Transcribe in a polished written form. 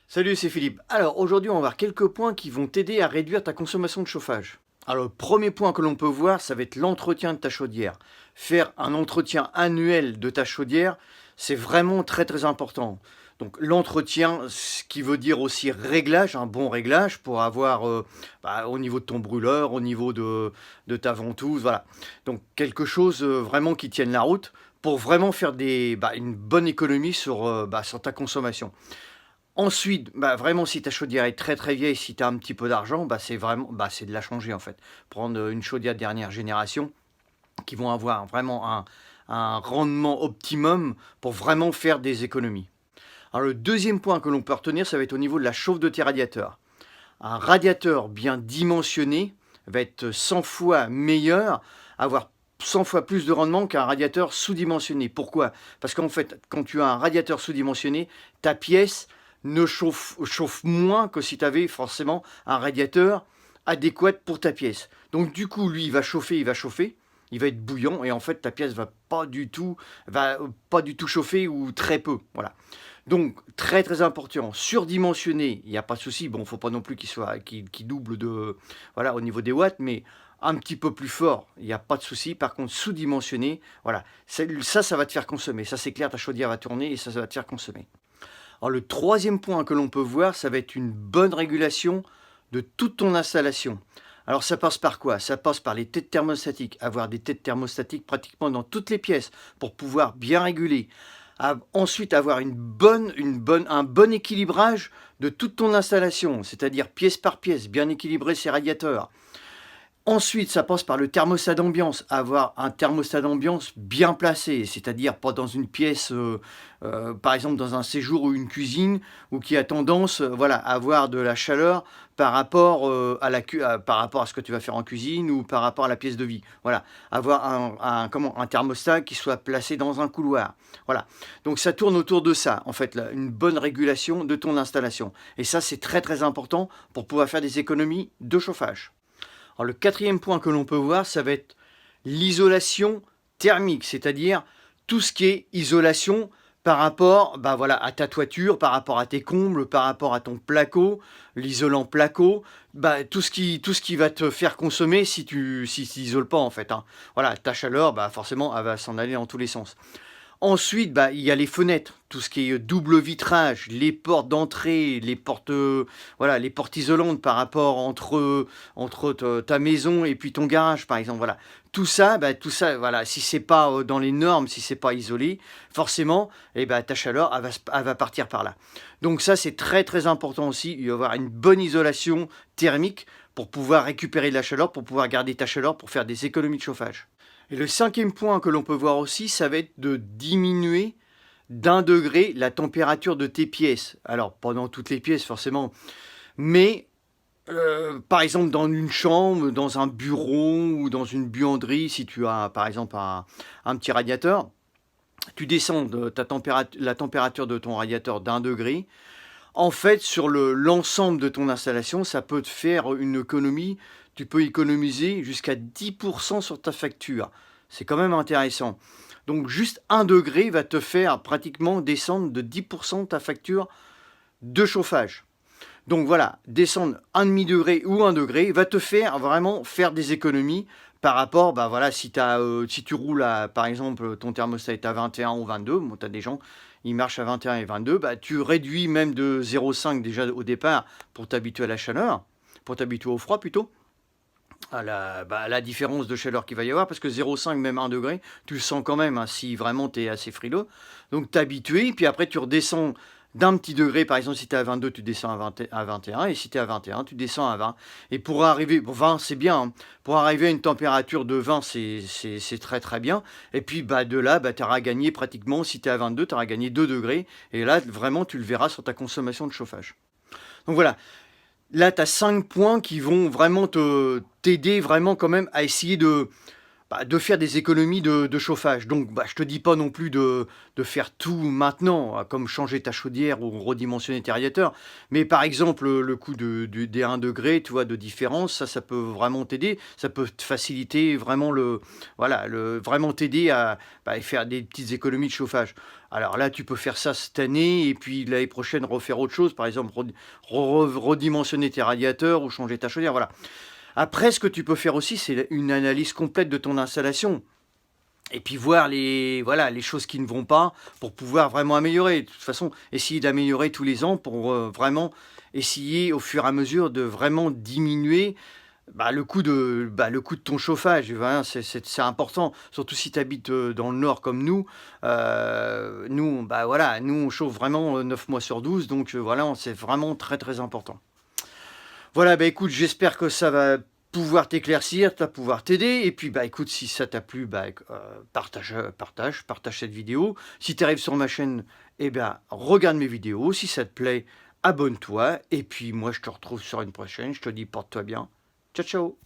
Salut, c'est Philippe. Alors aujourd'hui, on va voir quelques points qui vont t'aider à réduire ta consommation de chauffage. Alors le premier point que l'on peut voir, ça va être l'entretien de ta chaudière. Faire un entretien annuel de ta chaudière, c'est vraiment très très important. Donc l'entretien, ce qui veut dire aussi réglage, un bon réglage pour avoir au niveau de ton brûleur, au niveau de ta ventouse, voilà. Donc quelque chose vraiment qui tienne la route pour vraiment faire une bonne économie sur ta consommation. Ensuite, vraiment si ta chaudière est très, très vieille, si tu as un petit peu d'argent, c'est de la changer en fait. Prendre, une chaudière dernière génération qui vont avoir vraiment un rendement optimum pour vraiment faire des économies. Alors le deuxième point que l'on peut retenir, ça va être au niveau de la chauffe de tes radiateurs. Un radiateur bien dimensionné va être 100 fois meilleur, avoir 100 fois plus de rendement qu'un radiateur sous-dimensionné. Pourquoi? Parce qu'en fait, quand tu as un radiateur sous-dimensionné, ta pièce ne chauffe moins que si tu avais forcément un radiateur adéquat pour ta pièce. Donc du coup, lui, il va être bouillant et en fait ta pièce va pas du tout chauffer ou très peu. Voilà. Donc très très important, surdimensionné, il n'y a pas de souci. Bon, faut pas non plus qu'il double au niveau des watts, mais un petit peu plus fort, il n'y a pas de souci. Par contre, sous-dimensionné, voilà, ça va te faire consommer. Ça c'est clair, ta chaudière va tourner et ça va te faire consommer. Alors le troisième point que l'on peut voir, ça va être une bonne régulation de toute ton installation. Alors ça passe par quoi? Ça passe par les têtes thermostatiques, avoir des têtes thermostatiques pratiquement dans toutes les pièces pour pouvoir bien réguler. Ensuite avoir un bon équilibrage de toute ton installation, c'est-à-dire pièce par pièce, bien équilibrer ses radiateurs. Ensuite, ça passe par le thermostat d'ambiance, avoir un thermostat d'ambiance bien placé, c'est-à-dire pas dans une pièce, par exemple dans un séjour ou une cuisine, ou qui a tendance, à avoir de la chaleur par rapport, par rapport à ce que tu vas faire en cuisine ou par rapport à la pièce de vie. Voilà, avoir un thermostat qui soit placé dans un couloir. Voilà, donc ça tourne autour de ça, en fait, là, une bonne régulation de ton installation. Et ça, c'est très très important pour pouvoir faire des économies de chauffage. Alors, le quatrième point que l'on peut voir, ça va être l'isolation thermique, c'est-à-dire tout ce qui est isolation par rapport à ta toiture, par rapport à tes combles, par rapport à ton placo, l'isolant placo, tout ce qui va te faire consommer si tu n'isoles pas en fait, hein. Voilà, ta chaleur, forcément, elle va s'en aller dans tous les sens. Ensuite, il y a les fenêtres, tout ce qui est double vitrage, les portes d'entrée, les portes isolantes par rapport entre ta maison et puis ton garage, par exemple. Voilà, tout ça, voilà, si c'est pas dans les normes, si c'est pas isolé, forcément, ta chaleur, elle va partir par là. Donc ça, c'est très très important aussi. Il va y avoir une bonne isolation thermique pour pouvoir récupérer de la chaleur, pour pouvoir garder ta chaleur, pour faire des économies de chauffage. Et le cinquième point que l'on peut voir aussi, ça va être de diminuer d'1 degré la température de tes pièces. Alors, pas dans toutes les pièces forcément, mais par exemple dans une chambre, dans un bureau ou dans une buanderie, si tu as par exemple un petit radiateur, tu descends la température de ton radiateur d'1 degré. En fait, sur l'ensemble de ton installation, ça peut te faire une économie. Tu peux économiser jusqu'à 10% sur ta facture. C'est quand même intéressant. Donc juste 1 degré va te faire pratiquement descendre de 10% ta facture de chauffage. Donc voilà, descendre 1,5 degré ou 1 degré va te faire vraiment faire des économies par rapport, si tu roules par exemple, ton thermostat est à 21 ou 22, bon, tu as des gens, ils marchent à 21 et 22, tu réduis même de 0,5 déjà au départ pour t'habituer à la chaleur, pour t'habituer au froid plutôt, à la différence de chaleur qu'il va y avoir, parce que 0,5, même 1 degré, tu le sens quand même, hein, si vraiment tu es assez frileux. Donc t'habituer, puis après tu redescends d'un petit degré, par exemple si tu es à 22, tu descends à 21, et si tu es à 21, tu descends à 20. Et pour arriver, 20 c'est bien, hein, pour arriver à une température de 20, c'est très très bien. Et puis de là, tu auras gagné pratiquement, si tu es à 22, tu auras gagné 2 degrés, et là vraiment tu le verras sur ta consommation de chauffage. Donc voilà, là, tu as 5 points qui vont vraiment t'aider vraiment quand même à essayer de faire des économies de chauffage. Donc, je te dis pas non plus de faire tout maintenant, comme changer ta chaudière ou redimensionner tes radiateurs. Mais par exemple, le coût des 1 degré, tu vois, de différence, ça peut vraiment t'aider. Ça peut te faciliter vraiment voilà, vraiment t'aider à faire des petites économies de chauffage. Alors là, tu peux faire ça cette année et puis l'année prochaine refaire autre chose. Par exemple, redimensionner tes radiateurs ou changer ta chaudière. Voilà. Après, ce que tu peux faire aussi, c'est une analyse complète de ton installation. Et puis voir voilà, les choses qui ne vont pas pour pouvoir vraiment améliorer. De toute façon, essayer d'améliorer tous les ans pour vraiment essayer au fur et à mesure de vraiment diminuer le coût de ton chauffage. Voilà, c'est important, surtout si tu habites dans le nord comme nous. Nous, voilà, nous on chauffe vraiment 9 mois sur 12, donc voilà, c'est vraiment très très important. Voilà, écoute, j'espère que ça va pouvoir t'éclaircir, ça va pouvoir t'aider. Et puis, écoute, si ça t'a plu, partage cette vidéo. Si tu arrives sur ma chaîne, regarde mes vidéos. Si ça te plaît, abonne-toi. Et puis, moi, je te retrouve sur une prochaine. Je te dis, porte-toi bien. Ciao, ciao.